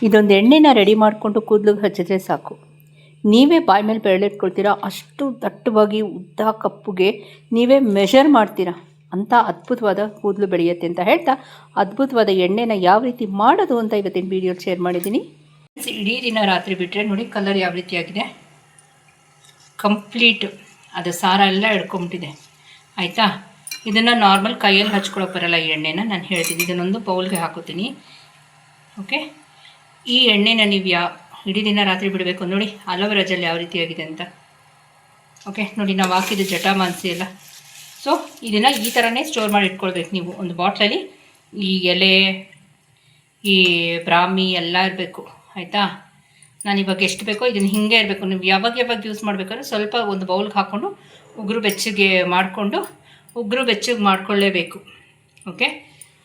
ಇದೊಂದು ಎಣ್ಣೆನ ರೆಡಿ ಮಾಡಿಕೊಂಡು ಕೂದಲಿಗೆ ಹಚ್ಚಿದ್ರೆ ಸಾಕು, ನೀವೇ ಬಾಯಿ ಮೇಲೆ ಬೆರಳಿಟ್ಕೊಳ್ತೀರಾ. ಅಷ್ಟು ದಟ್ಟವಾಗಿ ಉದ್ದ ಕಪ್ಪುಗೆ ನೀವೇ ಮೆಷರ್ ಮಾಡ್ತೀರಾ. ಅಂಥ ಅದ್ಭುತವಾದ ಕೂದಲು ಬೆಳೆಯುತ್ತೆ ಅಂತ ಹೇಳ್ತಾ, ಅದ್ಭುತವಾದ ಎಣ್ಣೆನ ಯಾವ ರೀತಿ ಮಾಡೋದು ಅಂತ ಇವತ್ತಿನ ವೀಡಿಯೋಲಿ ಶೇರ್ ಮಾಡಿದ್ದೀನಿ. ಇಡೀ ದಿನ ರಾತ್ರಿ ಬಿಟ್ಟರೆ ನೋಡಿ ಕಲರ್ ಯಾವ ರೀತಿಯಾಗಿದೆ, ಕಂಪ್ಲೀಟ್ ಅದು ಸಾರ ಎಲ್ಲ ಹಿಡ್ಕೊಂಬಿಟ್ಟಿದೆ. ಆಯಿತಾ, ಇದನ್ನು ನಾರ್ಮಲ್ ಕೈಯಲ್ಲಿ ಹಚ್ಕೊಳ್ಳೋಕೆ ಬರಲ್ಲ. ಈ ಎಣ್ಣೆನ ನಾನು ಹೇಳ್ತೀನಿ, ಇದನ್ನೊಂದು ಬೌಲ್ಗೆ ಹಾಕೋತೀನಿ. ಓಕೆ, ಈ ಎಣ್ಣೆನ ನೀವು ಇಡೀ ದಿನ ರಾತ್ರಿ ಬಿಡಬೇಕು. ನೋಡಿ ಅಲೋವೆರಾ ಜೆಲ್ ಯಾವ ರೀತಿಯಾಗಿದೆ ಅಂತ. ಓಕೆ ನೋಡಿ, ನಾವು ಹಾಕಿದ್ದು ಜಟಾಮಾಂಸಿ ಎಲ್ಲ. ಸೊ ಇದನ್ನು ಈ ಥರನೇ ಸ್ಟೋರ್ ಮಾಡಿ ಇಟ್ಕೊಳ್ಬೇಕು ನೀವು. ಒಂದು ಬಾಟ್ಲಲ್ಲಿ ಈ ಎಲೆ, ಈ ಬ್ರಾಹ್ಮಿ ಎಲ್ಲ ಇರಬೇಕು. ಆಯಿತಾ, ನಾನು ಇವಾಗ ಎಷ್ಟು ಬೇಕೋ ಇದನ್ನು ಹಿಂಗೆ ಇರಬೇಕು. ನೀವು ಯಾವಾಗ ಯೂಸ್ ಮಾಡಬೇಕಾದ್ರೆ ಸ್ವಲ್ಪ ಒಂದು ಬೌಲ್ಗೆ ಹಾಕ್ಕೊಂಡು ಉಗುರು ಬೆಚ್ಚಗೆ ಮಾಡ್ಕೊಳ್ಳೇಬೇಕು. ಓಕೆ,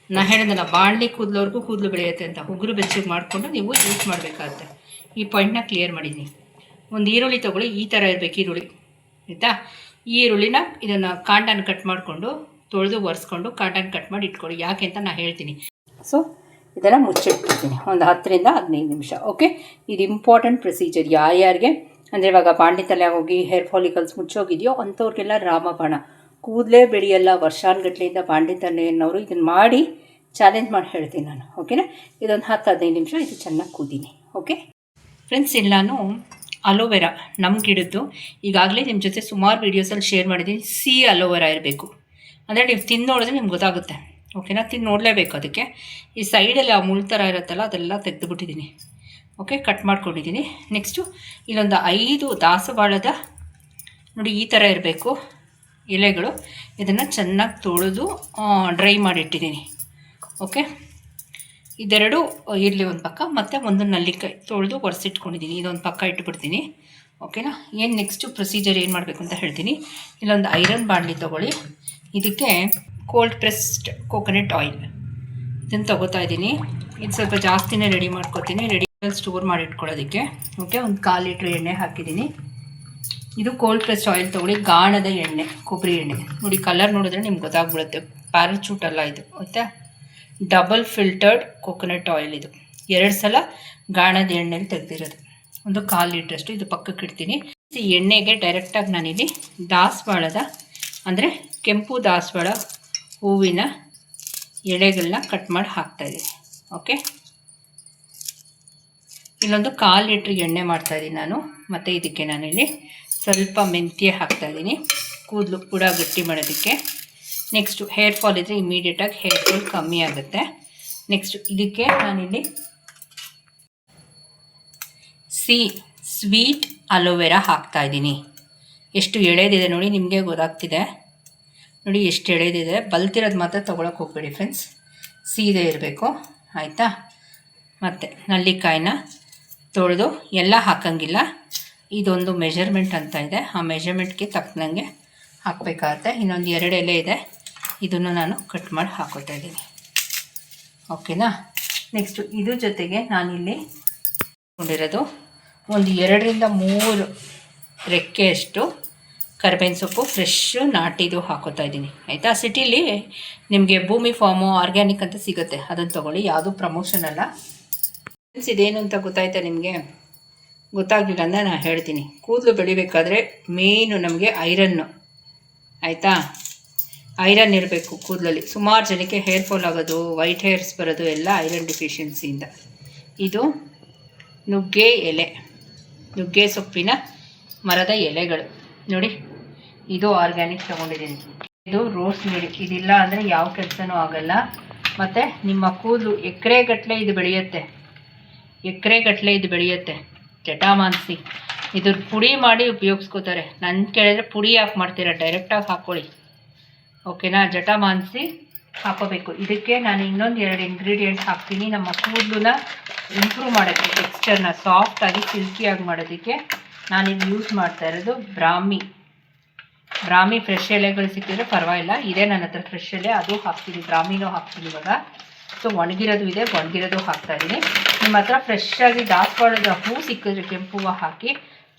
ನಾನು ಹೇಳಿದ್ನಲ್ಲ ಬಾಣಲಿ ಕೂದಲವ್ರಿಗೂ ಕೂದಲು ಬೆಳೆಯುತ್ತೆ ಅಂತ. ಉಗುರು ಬೆಚ್ಚಗೆ ಮಾಡಿಕೊಂಡು ನೀವು ಯೂಸ್ ಮಾಡಬೇಕಾಗುತ್ತೆ. ಈ ಪಾಯಿಂಟ್ನ ಕ್ಲಿಯರ್ ಮಾಡಿದ್ದೀನಿ. ಒಂದು ಈರುಳ್ಳಿ ತೊಗೊಳ್ಳಿ, ಈ ಥರ ಇರಬೇಕು ಈರುಳ್ಳಿ. ಆಯಿತಾ, ಈ ಈರುಳ್ಳಿನ ಇದನ್ನು ಕಾಂಡನ ಕಟ್ ಮಾಡಿಕೊಂಡು ತೊಳೆದು ಒರೆಸ್ಕೊಂಡು ಕಾಂಡನ ಕಟ್ ಮಾಡಿ ಇಟ್ಕೊಳ್ಳಿ. ಯಾಕೆ ಅಂತ ನಾನು ಹೇಳ್ತೀನಿ. ಸೊ ಇದನ್ನು ಮುಚ್ಚಿಟ್ಬಿಡ್ತೀನಿ ಒಂದು 10ರಿಂದ 15 ನಿಮಿಷ. ಓಕೆ, ಇದು ಇಂಪಾರ್ಟೆಂಟ್ ಪ್ರೊಸೀಜರ್. ಯಾರ್ಯಾರಿಗೆ ಅಂದರೆ ಇವಾಗ ಬಾಣಲಿ ತಲೆ ಹೋಗಿ ಹೇರ್ ಫಾಲಿಕಲ್ಸ್ ಮುಚ್ಚೋಗಿದೆಯೋ ಅಂಥವ್ರಿಗೆಲ್ಲ ರಾಮಬಾಣ. ಕೂದಲೇ ಬೆಳೆಯಲ್ಲ ವರ್ಷಾನುಗಟ್ಲೆಯಿಂದ ಬಾಣಲಿ ತಲೆಯನ್ನವರು ಇದನ್ನು ಮಾಡಿ ಚಾಲೆಂಜ್ ಮಾಡಿ ಹೇಳ್ತೀನಿ ನಾನು. ಓಕೆನಾ, ಇದೊಂದು 10-15 ನಿಮಿಷ ಇದು ಚೆನ್ನಾಗಿ ಕೂದೀನಿ. ಓಕೆ ಫ್ರೆಂಡ್ಸ್, ಇಲ್ಲಿ ನಾನು ಅಲೋವೆರಾ ನಮ್ಮ ಗಿಡದ್ದು ಈಗಾಗಲೇ ನಿಮ್ಮ ಜೊತೆ ಸುಮಾರು ವೀಡಿಯೋಸಲ್ಲಿ ಶೇರ್ ಮಾಡಿದ್ದೀನಿ. ಅಲೋವೆರಾ ಇರಬೇಕು ಅಂದರೆ ನೀವು ತಿಂದು ನೋಡಿದ್ರೆ ನಿಮ್ಗೆ ಗೊತ್ತಾಗುತ್ತೆ. ಓಕೆನಾ, ತಿಂದು ನೋಡಲೇಬೇಕು. ಅದಕ್ಕೆ ಈ ಸೈಡಲ್ಲಿ ಆ ಮುಳ್ಳು ಥರ ಇರುತ್ತಲ್ಲ ಅದೆಲ್ಲ ತೆಗೆದುಬಿಟ್ಟಿದ್ದೀನಿ. ಓಕೆ, ಕಟ್ ಮಾಡ್ಕೊಂಡಿದ್ದೀನಿ. ನೆಕ್ಸ್ಟು ಇಲ್ಲೊಂದು 5 ದಾಸವಾಳದ ನೋಡಿ ಈ ಥರ ಇರಬೇಕು ಎಲೆಗಳು. ಇದನ್ನು ಚೆನ್ನಾಗಿ ತೊಳೆದು ಡ್ರೈ ಮಾಡಿಟ್ಟಿದ್ದೀನಿ. ಓಕೆ, ಇದೆರಡು ಇರಲಿ ಒಂದು ಪಕ್ಕ, ಮತ್ತು ಒಂದು ನಲ್ಲಿಕಾಯಿ ತೊಳೆದು ಒರೆಸಿಟ್ಕೊಂಡಿದ್ದೀನಿ. ಇದೊಂದು ಪಕ್ಕ ಇಟ್ಬಿಡ್ತೀನಿ. ಓಕೆನಾ, ಏನು ನೆಕ್ಸ್ಟು ಪ್ರೊಸೀಜರ್ ಏನು ಮಾಡಬೇಕು ಅಂತ ಹೇಳ್ತೀನಿ. ಇಲ್ಲೊಂದು ಐರನ್ ಬಾಣಲಿ ತೊಗೊಳ್ಳಿ. ಇದಕ್ಕೆ ಕೋಲ್ಡ್ ಪ್ರೆಸ್ಡ್ ಕೋಕೋನಟ್ ಆಯಿಲ್ ಇದನ್ನು ತೊಗೋತಾ ಇದ್ದೀನಿ. ಇದು ಸ್ವಲ್ಪ ಜಾಸ್ತಿನೇ ರೆಡಿ ಮಾಡ್ಕೊತೀನಿ, ಸ್ಟೋರ್ ಮಾಡಿ ಇಟ್ಕೊಳ್ಳೋದಕ್ಕೆ. ಓಕೆ, ಒಂದು 1/4 ಲೀಟ್ರ್ ಎಣ್ಣೆ ಹಾಕಿದ್ದೀನಿ. ಇದು ಕೋಲ್ಡ್ ಪ್ರೆಸ್ಡ್ ಆಯಿಲ್ ತೊಗೊಳ್ಳಿ, ಗಾಣದ ಎಣ್ಣೆ, ಕೊಬ್ಬರಿ ಎಣ್ಣೆ. ನೋಡಿ ಕಲರ್ ನೋಡಿದ್ರೆ ನಿಮ್ಗೆ ಗೊತ್ತಾಗ್ಬಿಡುತ್ತೆ, ಪ್ಯಾರಾಚೂಟ್ ಅಲ್ಲ ಇದು. ಆಯಿತಾ, ಡಬಲ್ ಫಿಲ್ಟರ್ಡ್ ಕೋಕೋನಟ್ ಆಯಿಲ್ ಇದು. 2 ಸಲ ಗಾಣದ ಎಣ್ಣೆಲಿ ತೆಗೆದಿರೋದು. ಒಂದು 1/4 ಲೀಟ್ರಷ್ಟು ಇದು ಪಕ್ಕಕ್ಕೆ ಇಡ್ತೀನಿ. ಈ ಎಣ್ಣೆಗೆ ಡೈರೆಕ್ಟಾಗಿ ನಾನಿಲ್ಲಿ ದಾಸವಾಳದ ಅಂದರೆ ಕೆಂಪು ದಾಸವಾಳ ಹೂವಿನ ಎಳೆಗಳನ್ನ ಕಟ್ ಮಾಡಿ ಹಾಕ್ತಾಯಿದ್ದೀನಿ. ಓಕೆ, ಇಲ್ಲೊಂದು 1/4 ಲೀಟ್ರ್ ಎಣ್ಣೆ ಮಾಡ್ತಾಯಿದ್ದೀನಿ ನಾನು. ಮತ್ತು ಇದಕ್ಕೆ ನಾನಿಲ್ಲಿ ಸ್ವಲ್ಪ ಮೆಂತ್ಯ ಹಾಕ್ತಾಯಿದ್ದೀನಿ, ಕೂದಲು ಕೂಡ ಗಟ್ಟಿ ಮಾಡೋದಕ್ಕೆ. ನೆಕ್ಸ್ಟು ಹೇರ್ ಫಾಲ್ ಇದ್ದರೆ ಇಮಿಡಿಯೇಟಾಗಿ ಹೇರ್ ಫಾಲ್ ಕಮ್ಮಿ ಆಗುತ್ತೆ. ನೆಕ್ಸ್ಟು ಇದಕ್ಕೆ ನಾನಿಲ್ಲಿ ಸ್ವೀಟ್ ಅಲೋವೆರಾ ಹಾಕ್ತಾಯಿದ್ದೀನಿ. ಎಷ್ಟು ಎಳೆದಿದೆ ನೋಡಿ, ನಿಮಗೆ ಗೊತ್ತಾಗ್ತಿದೆ ನೋಡಿ ಎಷ್ಟು ಎಳೆದಿದೆ. ಬಲ್ತಿರೋದು ಮಾತ್ರ ತೊಗೊಳಕ್ಕೆ ಹೋಗ್ಬೇಡಿ ಫ್ರೆಂಡ್ಸ್, ಸೀದೆ ಇರಬೇಕು. ಆಯಿತಾ, ಮತ್ತು ನಲ್ಲಿಕಾಯಿನ ತೊಳೆದು ಎಲ್ಲ ಹಾಕಂಗಿಲ್ಲ, ಇದೊಂದು ಮೆಜರ್ಮೆಂಟ್ ಅಂತ ಇದೆ, ಆ ಮೆಜರ್ಮೆಂಟ್ಗೆ ತಕ್ಕನಂಗೆ ಹಾಕಬೇಕಾಗತ್ತೆ. ಇನ್ನೊಂದು 2 ಎಲೆ ಇದೆ, ಇದನ್ನು ನಾನು ಕಟ್ ಮಾಡಿ ಹಾಕೋತಾ ಇದ್ದೀನಿ. ಓಕೆನಾ, ನೆಕ್ಸ್ಟು ಇದ್ರ ಜೊತೆಗೆ ನಾನಿಲ್ಲಿ ಕೊಂಡಿರೋದು ಒಂದು 2ರಿಂದ 3 ರೆಕ್ಕೆಯಷ್ಟು ಕರಿಬೇವಿನ ಸೊಪ್ಪು ಫ್ರೆಶ್ಶು ನಾಟಿದು ಹಾಕೋತಾ ಇದ್ದೀನಿ. ಆಯಿತಾ, ಸಿಟಿಲಿ ನಿಮಗೆ ಭೂಮಿ ಫಾರ್ಮು ಆರ್ಗ್ಯಾನಿಕ್ ಅಂತ ಸಿಗುತ್ತೆ, ಅದನ್ನು ತೊಗೊಳ್ಳಿ, ಯಾವುದೂ ಪ್ರಮೋಷನ್ ಅಲ್ಲ. ಇದೇನು ಅಂತ ಗೊತ್ತಾಯ್ತಾ ನಿಮಗೆ? ಗೊತ್ತಾಗಲಿಲ್ಲ ಅಂದರೆ ನಾನು ಹೇಳ್ತೀನಿ. ಕೂದಲು ಬೆಳಿಬೇಕಾದ್ರೆ ಮೇಯ್ನು ನಮಗೆ ಐರನ್ನು. ಆಯಿತಾ, ಐರನ್ ಇರಬೇಕು ಕೂದಲಲ್ಲಿ. ಸುಮಾರು ಜನಕ್ಕೆ ಹೇರ್ ಫಾಲ್ ಆಗೋದು, ವೈಟ್ ಹೇರ್ಸ್ ಬರೋದು ಎಲ್ಲ ಐರನ್ ಡಿಫಿಷಿಯನ್ಸಿಯಿಂದ. ಇದು ನುಗ್ಗೆ ಎಲೆ, ನುಗ್ಗೆ ಸೊಪ್ಪಿನ ಮರದ ಎಲೆಗಳು ನೋಡಿ, ಇದು ಆರ್ಗ್ಯಾನಿಕ್ ತೊಗೊಂಡಿದ್ದೀನಿ. ಇದು ರೋಸ್ಮೇರಿ, ಇದಿಲ್ಲ ಅಂದರೆ ಯಾವ ಕೆಲಸನೂ ಆಗಲ್ಲ. ಮತ್ತು ನಿಮ್ಮ ಕೂದಲು ಎಕರೆಗಟ್ಟಲೆ ಇದು ಬೆಳೆಯುತ್ತೆ. ಜಟಾಮಾಂಸಿ ಇದು ಪುಡಿ ಮಾಡಿ ಉಪಯೋಗಿಸ್ಕೋತಾರೆ. ನನ್ನ ಕೇಳಿದ್ರೆ ಪುಡಿ ಯಾಕೆ ಮಾಡ್ತೀರಾ, ಡೈರೆಕ್ಟಾಗಿ ಹಾಕ್ಕೊಳ್ಳಿ. ಓಕೆನಾ, ಜಟಾಮಾಂಸಿ ಹಾಕೋಬೇಕು. ಇದಕ್ಕೆ ನಾನು ಇನ್ನೊಂದು 2 ಇಂಗ್ರೀಡಿಯೆಂಟ್ ಹಾಕ್ತೀನಿ. ನಮ್ಮ ಕೂದಲನ್ನ ಇಂಪ್ರೂವ್ ಮಾಡೋಕ್ಕೆ, ಟೆಕ್ಸ್ಚರ್ನ ಸಾಫ್ಟಾಗಿ ಸಿಲ್ಕಿಯಾಗಿ ಮಾಡೋದಕ್ಕೆ ನಾನಿಲ್ಲಿ ಯೂಸ್ ಮಾಡ್ತಾ ಇರೋದು ಬ್ರಾಹ್ಮಿ ಫ್ರೆಶ್ ಎಲೆಗಳು ಸಿಕ್ಕಿದ್ರೆ ಪರವಾಗಿಲ್ಲ. ಇದೇ ನನ್ನ ಹತ್ರ ಫ್ರೆಶ್ ಎಲೆ, ಅದು ಹಾಕ್ತೀನಿ, ಬ್ರಾಹ್ಮಿನೂ ಹಾಕ್ತೀನಿ ಇವಾಗ. ಸೊ ಒಣಗಿರೋದು ಇದೆ, ಒಣಗಿರೋದು ಹಾಕ್ತಾಯಿದ್ದೀನಿ. ನಿಮ್ಮ ಹತ್ರ ಫ್ರೆಶ್ಶಾಗಿ ದಾಸವಾಳದ ಹೂ ಸಿಕ್ಕಿದ್ರೆ ಕೆಂಪು ಹೂವು ಹಾಕಿ,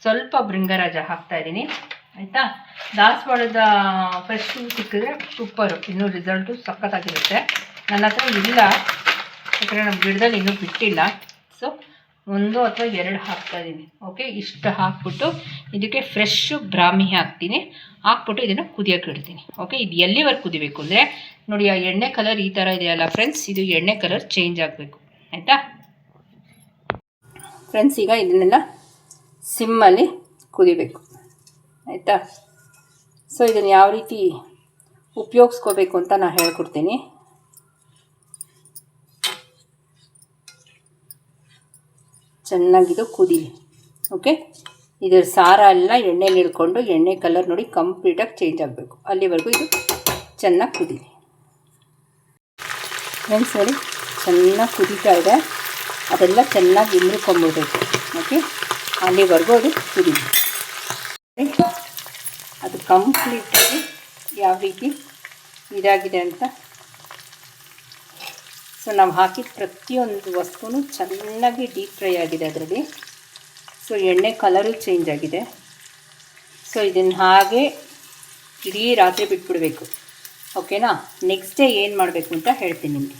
ಸ್ವಲ್ಪ ಭೃಂಗರಾಜ ಹಾಕ್ತಾಯಿದ್ದೀನಿ. ಆಯಿತಾ, ದಾಸವಾಳದ ಫ್ರೆಶ್ ಹೂ ಸಿಕ್ಕಿದ್ರೆ ಸೂಪರು, ಇನ್ನೂ ರಿಸಲ್ಟು ಸಖತ್ತಾಗಿರುತ್ತೆ. ನನ್ನ ಹತ್ರ ಇಲ್ಲ, ಯಾಕಂದರೆ ನಮ್ಮ ಗಿಡದಲ್ಲಿ ಇನ್ನೂ ಬಿಟ್ಟಿಲ್ಲ. ಸೊ 1 ಅಥವಾ 2 ಹಾಕ್ತಾ ಇದ್ದೀನಿ. ಓಕೆ, ಇಷ್ಟು ಹಾಕ್ಬಿಟ್ಟು ಇದಕ್ಕೆ ಫ್ರೆಶ್ ಬ್ರಾಹ್ಮಿ ಹಾಕ್ತೀನಿ. ಹಾಕ್ಬಿಟ್ಟು ಇದನ್ನು ಕುದಿಯೋಕೆ ಇಡ್ತೀನಿ. ಓಕೆ, ಇದು ಎಲ್ಲಿವರೆಗೆ ಕುದಿಬೇಕು ಅಂದರೆ ನೋಡಿ, ಆ ಎಣ್ಣೆ ಕಲರ್ ಈ ಥರ ಇದೆಯಲ್ಲ ಫ್ರೆಂಡ್ಸ್, ಇದು ಎಣ್ಣೆ ಕಲರ್ ಚೇಂಜ್ ಆಗಬೇಕು. ಆಯಿತಾ ಫ್ರೆಂಡ್ಸ್, ಈಗ ಇದನ್ನೆಲ್ಲ ಸಿಮ್ಮಲ್ಲಿ ಕುದಿಬೇಕು. ಆಯಿತಾ, ಸೊ ಇದನ್ನು ಯಾವ ರೀತಿ ಉಪಯೋಗಿಸ್ಕೋಬೇಕು ಅಂತ ನಾನು ಹೇಳ್ಕೊಡ್ತೀನಿ. ಚೆನ್ನಾಗಿದು ಕುದೀಲಿ. ಓಕೆ, ಇದರ ಸಾರ ಎಲ್ಲ ಎಣ್ಣೆಲಿ ಇಳ್ಕೊಂಡು ಎಣ್ಣೆ ಕಲರ್ ನೋಡಿ ಕಂಪ್ಲೀಟಾಗಿ ಚೇಂಜ್ ಆಗಬೇಕು. ಅಲ್ಲಿವರೆಗೂ ಇದು ಚೆನ್ನಾಗಿ ಕುದೀಲಿ. ಫ್ರೆಂಡ್ಸ್ ನೋಡಿ, ಚೆನ್ನಾಗಿ ಕುದೀತಾ ಇದೆ. ಅದೆಲ್ಲ ಚೆನ್ನಾಗಿ ಇಮ್ರಿಕೊಂಬಿಡ್ಬೇಕು. ಓಕೆ, ಅಲ್ಲಿವರೆಗೂ ಅದು ಕುದೀಲಿ. ಅದು ಕಂಪ್ಲೀಟಾಗಿ ಯಾವ ರೀತಿ ಇದಾಗಿದೆ ಅಂತ. ಸೊ ನಾವು ಹಾಕಿದ ಪ್ರತಿಯೊಂದು ವಸ್ತುನೂ ಚೆನ್ನಾಗಿ ಡೀಪ್ ಫ್ರೈ ಆಗಿದೆ ಅದರಲ್ಲಿ. ಸೊ ಎಣ್ಣೆ ಕಲರು ಚೇಂಜ್ ಆಗಿದೆ. ಸೊ ಇದನ್ನು ಹಾಗೆ ಇಡೀ ರಾತ್ರಿ ಬಿಟ್ಬಿಡಬೇಕು. ಓಕೆನಾ, ನೆಕ್ಸ್ಟ್ ಡೇ ಏನು ಮಾಡಬೇಕು ಅಂತ ಹೇಳ್ತೀನಿ ನಿಮಗೆ.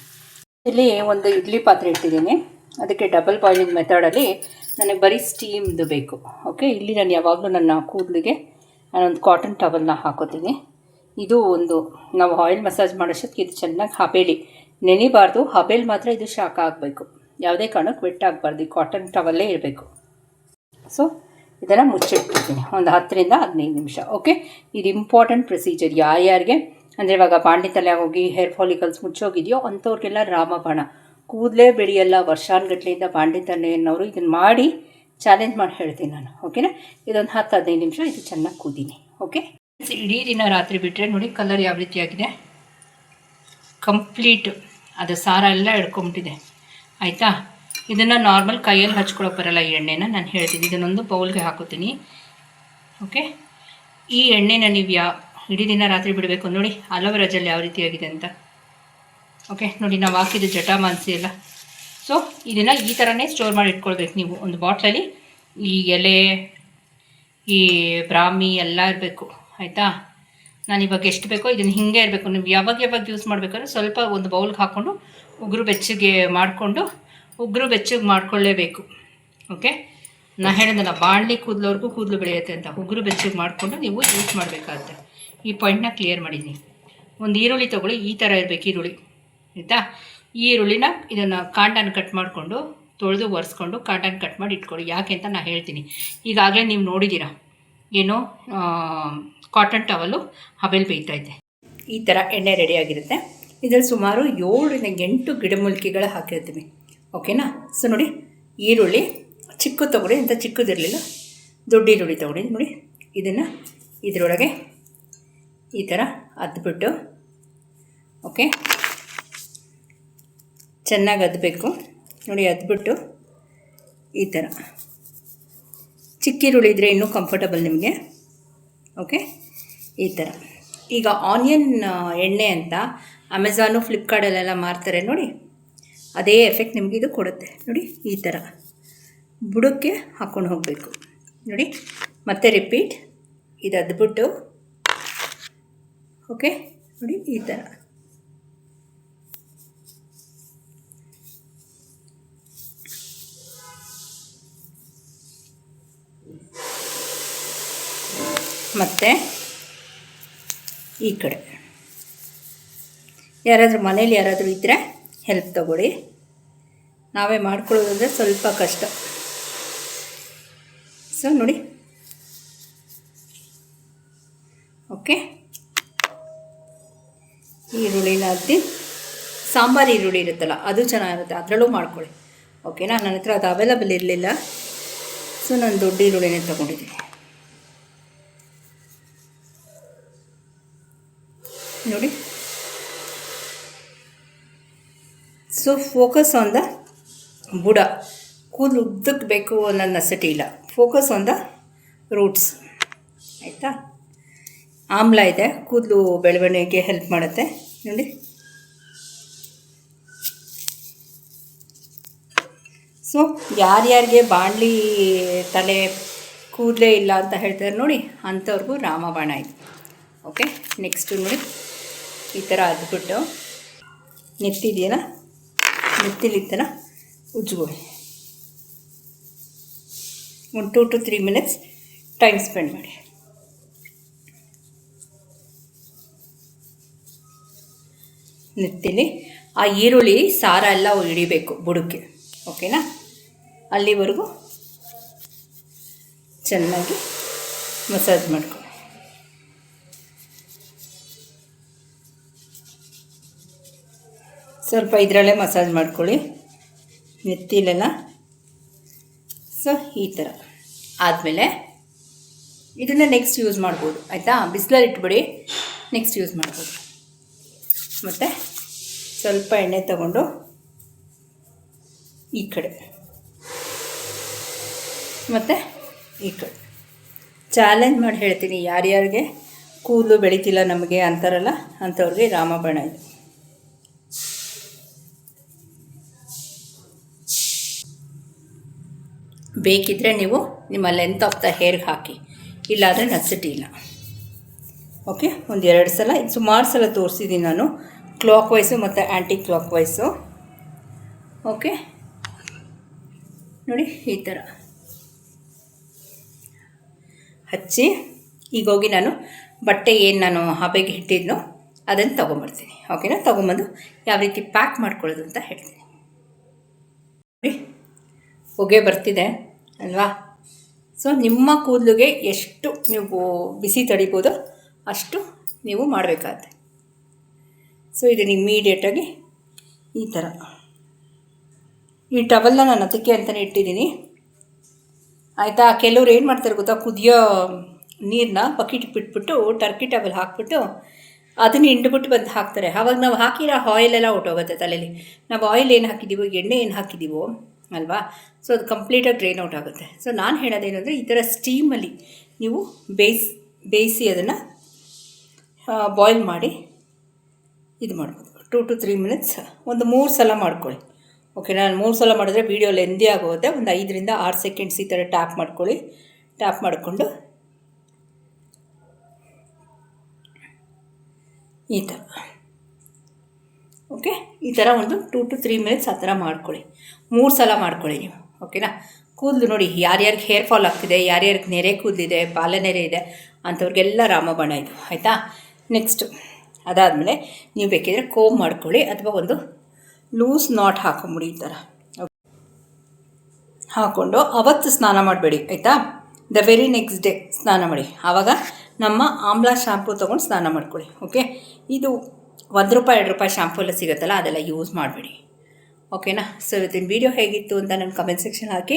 ಇಲ್ಲಿ ಒಂದು ಇಡ್ಲಿ ಪಾತ್ರೆ ಇಟ್ಟಿದ್ದೀನಿ. ಅದಕ್ಕೆ ಡಬಲ್ ಬಾಯ್ಲಿಂಗ್ ಮೆಥಡಲ್ಲಿ ನನಗೆ ಬರೀ ಸ್ಟೀಮ್ದು ಬೇಕು. ಓಕೆ, ಇಲ್ಲಿ ನಾನು ಯಾವಾಗಲೂ ನನ್ನ ಕೂದಲಿಗೆ ನಾನೊಂದು ಕಾಟನ್ ಟವಲ್ನ ಹಾಕೋತೀನಿ. ಇದು ಒಂದು ನಾವು ಆಯಿಲ್ ಮಸಾಜ್ ಮಾಡೋಷ್ಟಕ್ಕೆ ಇದು ಚೆನ್ನಾಗಿ ಹಬೇಲಿ ನೆನಿಬಾರ್ದು. ಹಬೇಲಿ ಮಾತ್ರ ಇದು ಶಾಖ ಆಗಬೇಕು. ಯಾವುದೇ ಕಾರಣಕ್ಕೆ ವೆಟ್ ಆಗಬಾರ್ದು. ಕಾಟನ್ ಟವಲ್ಲೇ ಇರಬೇಕು. ಸೊ ಇದನ್ನು ಮುಚ್ಚಿಟ್ಬಿಡ್ತೀನಿ ಒಂದು 10 ರಿಂದ 15 ನಿಮಿಷ. ಓಕೆ, ಇದು ಇಂಪಾರ್ಟೆಂಟ್ ಪ್ರೊಸೀಜರ್. ಯಾರ್ಯಾರಿಗೆ ಅಂದರೆ ಇವಾಗ ಬಾಂಡಿ ತಲೆ ಹೋಗಿ ಹೇರ್ ಫಾಲಿಕಲ್ಸ್ ಮುಚ್ಚೋಗಿದೆಯೋ ಅಂಥವ್ರಿಗೆಲ್ಲ ರಾಮಬಾಣ. ಕೂದಲೇ ಬೆಳೆಯಲ್ಲ ವರ್ಷಾನುಗಟ್ಲೆಯಿಂದ ಬಾಂಡಿ ತಲೆ ಅನ್ನೋರು ಇದನ್ನು ಮಾಡಿ ಚಾಲೆಂಜ್ ಮಾಡಿ ಹೇಳ್ತೀನಿ ನಾನು. ಓಕೆನಾ, ಇದೊಂದು 10-15 ನಿಮಿಷ ಇದು ಚೆನ್ನಾಗಿ ಕುದೀನಿ. ಓಕೆ, ಇಡೀ ದಿನ ರಾತ್ರಿ ಬಿಟ್ಟರೆ ನೋಡಿ ಕಲರ್ ಯಾವ ರೀತಿಯಾಗಿದೆ. ಕಂಪ್ಲೀಟ್ ಅದು ಸಾರ ಎಲ್ಲ ಹಿಡ್ಕೊಂಬಿಟ್ಟಿದೆ. ಆಯಿತಾ, ಇದನ್ನು ನಾರ್ಮಲ್ ಕೈಯಲ್ಲಿ ಹಚ್ಕೊಳಕ್ಕೆ ಬರೋಲ್ಲ. ಈ ಎಣ್ಣೆನ ನಾನು ಹೇಳ್ತೀನಿ. ಇದನ್ನೊಂದು ಬೌಲ್ಗೆ ಹಾಕೋತೀನಿ. ಓಕೆ, ಈ ಎಣ್ಣೆನ ನೀವು ಇಡೀ ದಿನ ರಾತ್ರಿ ಬಿಡಬೇಕು. ನೋಡಿ ಅಲೋವೆರಾ ಜೆಲ್ ಯಾವ ರೀತಿಯಾಗಿದೆ ಅಂತ. ಓಕೆ ನೋಡಿ, ನಾವು ಹಾಕಿದ್ದು ಜಟಾಮಾಂಸಿ ಎಲ್ಲ. ಸೊ ಇದನ್ನು ಈ ಥರನೇ ಸ್ಟೋರ್ ಮಾಡಿ ಇಟ್ಕೊಳ್ಬೇಕು ನೀವು ಒಂದು ಬಾಟ್ಲಲ್ಲಿ. ಈ ಎಲೆ, ಈ ಬ್ರಾಹ್ಮಿ ಎಲ್ಲ ಇರಬೇಕು. ಆಯಿತಾ, ನಾನಿವಾಗ ಎಷ್ಟು ಬೇಕೋ ಇದನ್ನು ಹಿಂಗೆ ಇರಬೇಕು. ನೀವು ಯಾವಾಗ ಯೂಸ್ ಮಾಡಬೇಕಾದ್ರೆ ಸ್ವಲ್ಪ ಒಂದು ಬೌಲ್ಗೆ ಹಾಕ್ಕೊಂಡು ಉಗುರು ಬೆಚ್ಚಗೆ ಮಾಡ್ಕೊಳ್ಳೇಬೇಕು. ಓಕೆ, ನಾನು ಹೇಳಿದ್ನಲ್ಲ ಬಾಣಲಿ ಕೂದಲವ್ರಿಗೂ ಕೂದಲು ಬೆಳೆಯುತ್ತೆ ಅಂತ. ಉಗುರು ಬೆಚ್ಚಗೆ ಮಾಡಿಕೊಂಡು ನೀವು ಯೂಸ್ ಮಾಡಬೇಕಾಗುತ್ತೆ. ಈ ಪಾಯಿಂಟ್ನ ಕ್ಲಿಯರ್ ಮಾಡಿದ್ದೀನಿ. ಒಂದು ಈರುಳ್ಳಿ ತೊಗೊಳ್ಳಿ. ಈ ಥರ ಇರಬೇಕು ಈರುಳ್ಳಿ. ಆಯಿತಾ, ಈ ಈರುಳ್ಳಿನ ಇದನ್ನು ಕಾಂಡನ ಕಟ್ ಮಾಡಿಕೊಂಡು ತೊಳೆದು ಒರೆಸ್ಕೊಂಡು ಕಾಂಡನ ಕಟ್ ಮಾಡಿ ಇಟ್ಕೊಳ್ಳಿ. ಯಾಕೆ ಅಂತ ನಾನು ಹೇಳ್ತೀನಿ. ಈಗಾಗಲೇ ನೀವು ನೋಡಿದ್ದೀರಾ ಏನು, ಕಾಟನ್ ಟವಲ್ಲು ಹಬೆಲ್ ಬೇಯ್ತೈತೆ. ಈ ಥರ ಎಣ್ಣೆ ರೆಡಿಯಾಗಿರುತ್ತೆ. ಇದರಲ್ಲಿ ಸುಮಾರು 7 ರಿಂದ 8 ಗಿಡಮೂಲಿಕೆಗಳು ಹಾಕಿರ್ತೀವಿ. ಓಕೆನಾ, ಸೊ ನೋಡಿ ಈರುಳ್ಳಿ ಚಿಕ್ಕ ತೊಗೊಳ್ಳಿ ಅಂತ, ಚಿಕ್ಕದಿರಲಿಲ್ಲ ದೊಡ್ಡ ಈರುಳ್ಳಿ ತೊಗೊಳ್ಳಿ. ನೋಡಿ ಇದನ್ನು ಇದರೊಳಗೆ ಈ ಥರ ಅದ್ಬಿಟ್ಟು, ಓಕೆ ಚೆನ್ನಾಗಿ ಅದ್ಬೇಕು. ನೋಡಿ ಅದ್ಬಿಟ್ಟು ಈ ಥರ ಚಿಕ್ಕ ಈರುಳ್ಳಿ ಇದ್ದರೆ ಇನ್ನೂ ಕಂಫರ್ಟಬಲ್ ನಿಮಗೆ. ಓಕೆ, ಈ ಥರ. ಈಗ ಆನಿಯನ್ ಎಣ್ಣೆ ಅಂತ ಅಮೆಝಾನು ಫ್ಲಿಪ್ಕಾರ್ಟಲ್ಲೆಲ್ಲ ಮಾರ್ತಾರೆ ನೋಡಿ, ಅದೇ ಎಫೆಕ್ಟ್ ನಿಮಗೆ ಇದು ಕೊಡುತ್ತೆ. ನೋಡಿ ಈ ಥರ ಬುಡಕ್ಕೆ ಹಾಕ್ಕೊಂಡು ಹೋಗಬೇಕು. ನೋಡಿ ಮತ್ತೆ ರಿಪೀಟ್, ಇದು ಅದ್ಬಿಟ್ಟು, ಓಕೆ ನೋಡಿ ಈ ಥರ. ಮತ್ತು ಈ ಕಡೆ ಯಾರಾದರೂ ಮನೇಲಿ ಯಾರಾದರೂ ಇದ್ದರೆ ಹೆಲ್ಪ್ ತಗೊಳ್ಳಿ. ನಾವೇ ಮಾಡ್ಕೊಳ್ಳೋದಂದರೆ ಸ್ವಲ್ಪ ಕಷ್ಟ. ಸೊ ನೋಡಿ, ಓಕೆ ಈರುಳ್ಳಿನ ಅದ್ದಿ, ಸಾಂಬಾರು ಈರುಳ್ಳಿ ಇರುತ್ತಲ್ಲ ಅದು ಚೆನ್ನಾಗಿರುತ್ತೆ, ಅದರಲ್ಲೂ ಮಾಡ್ಕೊಳ್ಳಿ. ಓಕೆನಾ, ನನ್ನ ಹತ್ರ ಅದು ಅವೈಲಬಲ್ ಇರಲಿಲ್ಲ. ಸೊ ನಾನು ದೊಡ್ಡ ಈರುಳ್ಳಿನೇ ತೊಗೊಂಡಿದ್ದೀನಿ. ನೋಡಿ, ಸೊ ಫೋಕಸ್ ಆನ್ ದ ಬುಡ. ಕೂದಲು ಉದ್ದಕ್ಕೆ ಬೇಕು ಅನ್ನೋ ನೆಸೆಸಿಟಿ ಇಲ್ಲ. Focus on the roots. ಆಯಿತಾ, ಆಮ್ಲ ಇದೆ, ಕೂದಲು ಬೆಳವಣಿಗೆಗೆ ಹೆಲ್ಪ್ ಮಾಡುತ್ತೆ. ನೋಡಿ, ಸೊ ಯಾರ್ಯಾರಿಗೆ ಬಾಣಲಿ ತಲೆ ಕೂದಲೇ ಇಲ್ಲ ಅಂತ ಹೇಳ್ತಾರೆ ನೋಡಿ, ಅಂಥವ್ರಿಗೂ ರಾಮಬಾಣ ಇದು. ಓಕೆ, ನೆಕ್ಸ್ಟು ನೋಡಿ ಈ ಥರ ಅದ್ಬಿಟ್ಟು ನೆತ್ತಿದೆಯಲ್ಲ, ನೆತ್ತಿಲಿ ಈ ಥರ ಉಜ್ಜಿಬಿಡಿ. ಒಂದು 2 to 3 ಮಿನಿಟ್ಸ್ ಟೈಮ್ ಸ್ಪೆಂಡ್ ಮಾಡಿ. ನೆತ್ತಿಲಿ ಆ ಈರುಳ್ಳಿ ಸಾರ ಎಲ್ಲ ಹಿಡಿಬೇಕು ಬುಡಕ್ಕೆ, ಓಕೆನಾ? ಅಲ್ಲಿವರೆಗೂ ಚೆನ್ನಾಗಿ ಮಸಾಜ್ ಮಾಡ್ಕೊಳ್ಳಿ. ಸ್ವಲ್ಪ ಇದರಲ್ಲೇ ಮಸಾಜ್ ಮಾಡ್ಕೊಳ್ಳಿ ನೆತ್ತಿಲೆಲ್ಲ. ಸೊ ಈ ಥರ ಆದಮೇಲೆ ಇದನ್ನು ನೆಕ್ಸ್ಟ್ ಯೂಸ್ ಮಾಡ್ಬೋದು, ಆಯಿತಾ? ಬಿಸಿಲಲ್ಲಿ ಇಟ್ಬಿಡಿ, ನೆಕ್ಸ್ಟ್ ಯೂಸ್ ಮಾಡ್ಬೋದು. ಮತ್ತು ಸ್ವಲ್ಪ ಎಣ್ಣೆ ತಗೊಂಡು ಈ ಕಡೆ ಮತ್ತು ಈ ಕಡೆ ಚಾಲೆಂಜ್ ಮಾಡಿ ಹೇಳ್ತೀನಿ, ಯಾರ್ಯಾರಿಗೆ ಕೂದಲು ಬೆಳೀತಿಲ್ಲ ನಮಗೆ ಅಂತಾರಲ್ಲ, ಅಂಥವ್ರಿಗೆ ರಾಮಬಾಣ ಇದು. ಬೇಕಿದ್ದರೆ ನೀವು ನಿಮ್ಮ ಲೆಂತ್ ಆಫ್ ದ ಹೇರ್ಗೆ ಹಾಕಿ, ಇಲ್ಲಾಂದರೆ ನೆಸೆಸಿಟಿ ಇಲ್ಲ. ಓಕೆ, ಒಂದು 2 ಸಲ, ಸುಮಾರು ಸಲ ತೋರಿಸಿದ್ದೀನಿ ನಾನು, ಕ್ಲಾಕ್ ವೈಸು ಮತ್ತು ಆ್ಯಂಟಿ ಕ್ಲಾಕ್ ವೈಸು. ಓಕೆ ನೋಡಿ, ಈ ಥರ ಹಚ್ಚಿ ಈಗ ಹೋಗಿ ನಾನು ಬಟ್ಟೆ ಏನು ನಾನು ಹಬೆಗೆ ಇಟ್ಟಿದ್ನೋ ಅದನ್ನು ತೊಗೊಂಬರ್ತೀನಿ. ಓಕೆನಾ? ತೊಗೊಂಬಂದು ಯಾವ ರೀತಿ ಪ್ಯಾಕ್ ಮಾಡ್ಕೊಳ್ಳೋದು ಅಂತ ಹೇಳ್ತೀನಿ. ಹೊಗೆ ಬರ್ತಿದೆ ಅಲ್ವಾ? ಸೊ ನಿಮ್ಮ ಕೂದಲಿಗೆ ಎಷ್ಟು ನೀವು ಬಿಸಿ ತಡಿಬೋದು ಅಷ್ಟು ನೀವು ಮಾಡಬೇಕಾಗತ್ತೆ. ಸೊ ಇದನ್ನು ಇಮ್ಮಿಡಿಯೇಟಾಗಿ ಈ ಥರ, ಈ ಟವಲ್ನ ನಾನು ಅದಕ್ಕೆ ಅಂತಲೇ ಇಟ್ಟಿದ್ದೀನಿ, ಆಯಿತಾ? ಕೆಲವ್ರು ಏನು ಮಾಡ್ತಾರೆ ಗೊತ್ತಾ, ಕುದಿಯೋ ನೀರನ್ನ ಬಕೆಟ್ ಬಿಟ್ಬಿಟ್ಟು ಟರ್ಕಿ ಟವಲ್ ಹಾಕ್ಬಿಟ್ಟು ಅದನ್ನು ಹಿಂಡ್ಬಿಟ್ಟು ಬಂದು ಹಾಕ್ತಾರೆ. ಆವಾಗ ನಾವು ಹಾಕಿರೋ ಆಯಿಲೆಲ್ಲ ಹೊಟ್ಟೋಗುತ್ತೆ ತಲೆಯಲ್ಲಿ. ನಾವು ಆಯಿಲ್ ಏನು ಹಾಕಿದ್ದೀವೋ, ಎಣ್ಣೆ ಏನು ಹಾಕಿದ್ದೀವೋ ಅಲ್ವಾ, ಸೊ ಅದು ಕಂಪ್ಲೀಟಾಗಿ ಡ್ರೈನ್ ಔಟ್ ಆಗುತ್ತೆ. ಸೊ ನಾನು ಹೇಳೋದೇನು ಅಂದರೆ, ಈ ಥರ ಸ್ಟೀಮಲ್ಲಿ ನೀವು ಬೇಯಿಸಿ ಅದನ್ನು ಬಾಯ್ಲ್ ಮಾಡಿ ಇದು ಮಾಡ್ಬೋದು. 2 to 3 ಮಿನಿಟ್ಸ್ ಒಂದು 3 ಸಲ ಮಾಡ್ಕೊಳ್ಳಿ. ಓಕೆ, ನಾನು 3 ಸಲ ಮಾಡಿದ್ರೆ ವೀಡಿಯೋ ಲೆಂದಿ ಆಗೋಗುತ್ತೆ. ಒಂದು 5 to 6 ಸೆಕೆಂಡ್ಸ್ ಈ ಥರ ಟ್ಯಾಪ್ ಮಾಡ್ಕೊಳ್ಳಿ. ಟ್ಯಾಪ್ ಮಾಡಿಕೊಂಡು ಈ ಥರ, ಓಕೆ, ಈ ಥರ ಒಂದು 2 to 3 ಮಿನಿಟ್ಸ್ ಆ ಥರ ಮಾಡ್ಕೊಳ್ಳಿ. 3 ಸಲ ಮಾಡ್ಕೊಳ್ಳಿ ನೀವು, ಓಕೆನಾ? ಕೂದಲು ನೋಡಿ, ಯಾರ್ಯಾರಿಗೆ ಹೇರ್ ಫಾಲ್ ಆಗ್ತಿದೆ, ಯಾರ್ಯಾರಿಗೆ ನೆರೆ ಕೂದಲಿದೆ, ಬಾಲನೆರೆ ಇದೆ ಅಂಥವ್ರಿಗೆಲ್ಲ ರಾಮಬಾಣ ಇದು, ಆಯಿತಾ? ನೆಕ್ಸ್ಟು ಅದಾದಮೇಲೆ ನೀವು ಬೇಕಿದ್ರೆ ಕೋಮ್ ಮಾಡ್ಕೊಳ್ಳಿ, ಅಥವಾ ಒಂದು ಲೂಸ್ ನಾಟ್ ಹಾಕೊಂಬಿಡಿ ಈ ಥರ. ಹಾಕ್ಕೊಂಡು ಅವತ್ತು ಸ್ನಾನ ಮಾಡಬೇಡಿ, ಆಯಿತಾ? ದ ವೆರಿ ನೆಕ್ಸ್ಟ್ ಡೇ ಸ್ನಾನ ಮಾಡಿ. ಆವಾಗ ನಮ್ಮ ಆಮ್ಲಾ ಶ್ಯಾಂಪು ತೊಗೊಂಡು ಸ್ನಾನ ಮಾಡ್ಕೊಳ್ಳಿ. ಓಕೆ, ಇದು ₹1 ₹2 ಶ್ಯಾಂಪು ಎಲ್ಲ ಸಿಗುತ್ತಲ್ಲ, ಅದೆಲ್ಲ ಯೂಸ್ ಮಾಡಬೇಡಿ. ಓಕೆನಾ? ಸೊ ಇವತ್ತಿನ ವೀಡಿಯೋ ಹೇಗಿತ್ತು ಅಂತ ನನ್ನ ಕಮೆಂಟ್ ಸೆಕ್ಷನ್ ಹಾಕಿ.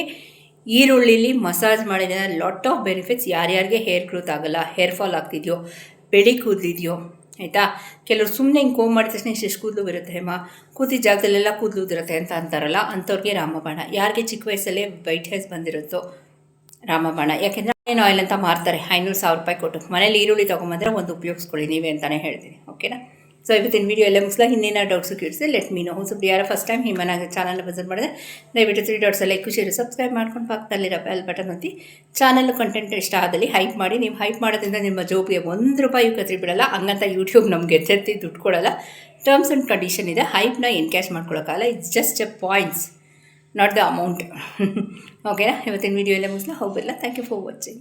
ಈರುಳ್ಳಿಲಿ ಮಸಾಜ್ ಮಾಡಿದ ಲಾಟ್ ಆಫ್ ಬೆನಿಫಿಟ್ಸ್. ಯಾರ್ಯಾರಿಗೆ ಹೇರ್ ಗ್ರೋತ್ ಆಗೋಲ್ಲ, ಹೇರ್ ಫಾಲ್ ಆಗ್ತಿದೆಯೋ, ಬೆಳಿ ಕೂದಲಿದೆಯೋ, ಆಯಿತಾ? ಕೆಲವರು ಸುಮ್ಮನೆ ಹಿಂಗೆ ಕೋಮ್ ಮಾಡಿದ ತಕ್ಷಣ ಇಷ್ಟು ಕೂದಲು ಬರುತ್ತೆ, ಕೂತಿದ್ದ ಜಾಗದಲ್ಲೆಲ್ಲ ಕೂದಲು ಉದುರುತ್ತೆ ಅಂತ ಅಂತಾರಲ್ಲ, ಅಂಥವ್ರಿಗೆ ರಾಮಬಾಣ. ಯಾರಿಗೆ ಚಿಕ್ಕ ವಯಸ್ಸಲ್ಲೇ ವೈಟ್ ಹೇರ್ಸ್ ಬಂದಿರುತ್ತೋ ರಾಮಬಾಣ. ಯಾಕೆಂದರೆ ಏನು ಆಯಿಲ್ ಅಂತ ಮಾರ್ತಾರೆ ₹500,000 ಕೊಟ್ಟು. ಮನೇಲಿ ಈರುಳ್ಳಿ ತೊಗೊಂಬಂದರೆ ಒಂದು ಉಪಯೋಗಿಸ್ಕೊಳ್ಳಿ ನೀವೇ ಅಂತಲೇ ಹೇಳ್ತೀನಿ. ಓಕೆನಾ? ಸೊ ಇವತ್ತಿನ ವೀಡಿಯೋ ಎಲ್ಲ ಮುಗಿಸ್ಲಾ. ಇನ್ನೇನೋ ಡೌಟ್ಸು ಕೇಳಿಸಿ ಲೆಟ್ ಮೀ ನೋ. ಸ್ವಲ್ಪ ಯಾರು ಫಸ್ಟ್ ಟೈಮ್ ಹಿಮನಾಗ ಚಾನಲ್ ವಿಸಿಟ್ ಮಾಡಿದ್ರೆ ದಯವಿಟ್ಟು 3 ಡಾಟ್ಸ್ ಲೈಕ್ ಶೇರ್ ಸಬ್ಸ್ಕ್ರೈಬ್ ಮಾಡ್ಕೊಂಡು ಪಕ್ಕದಲ್ಲಿರೋ ಬೆಲ್ ಬಟನ್ ಒತ್ತಿ. ಚಾನಲ್ ಕಂಟೆಂಟ್ ಇಷ್ಟ ಆದಲ್ಲಿ ಹೈಪ್ ಮಾಡಿ. ನೀವು ಹೈಪ್ ಮಾಡೋದ್ರಿಂದ ನಿಮ್ಮ ಜೋಬಿಗೆ ₹1 ಕತ್ರಿ ಬಿಡಲ್ಲ, ಹಂಗಂತ ಯೂಟ್ಯೂಬ್ ನಮಗೆ ಎತ್ತೆತ್ತಿ ದುಡ್ಡು ಕೊಡೋಲ್ಲ. ಟರ್ಮ್ಸ್ ಆ್ಯಂಡ್ ಕಂಡೀಷನ್ ಇದೆ. ಹೈಪ್ನ ಎನ್ಕ್ಯಾಶ್ ಮಾಡ್ಕೊಳ್ಳೋಕ್ಕಲ್ಲ, it's just a points, not the amount. ಓಕೆನಾ? ಇವತ್ತಿನ ವೀಡಿಯೋ ಎಲ್ಲ ಮುಗಿಸ್ಲಾ. ಹೋಗಿಲ್ಲ. Thank you for watching.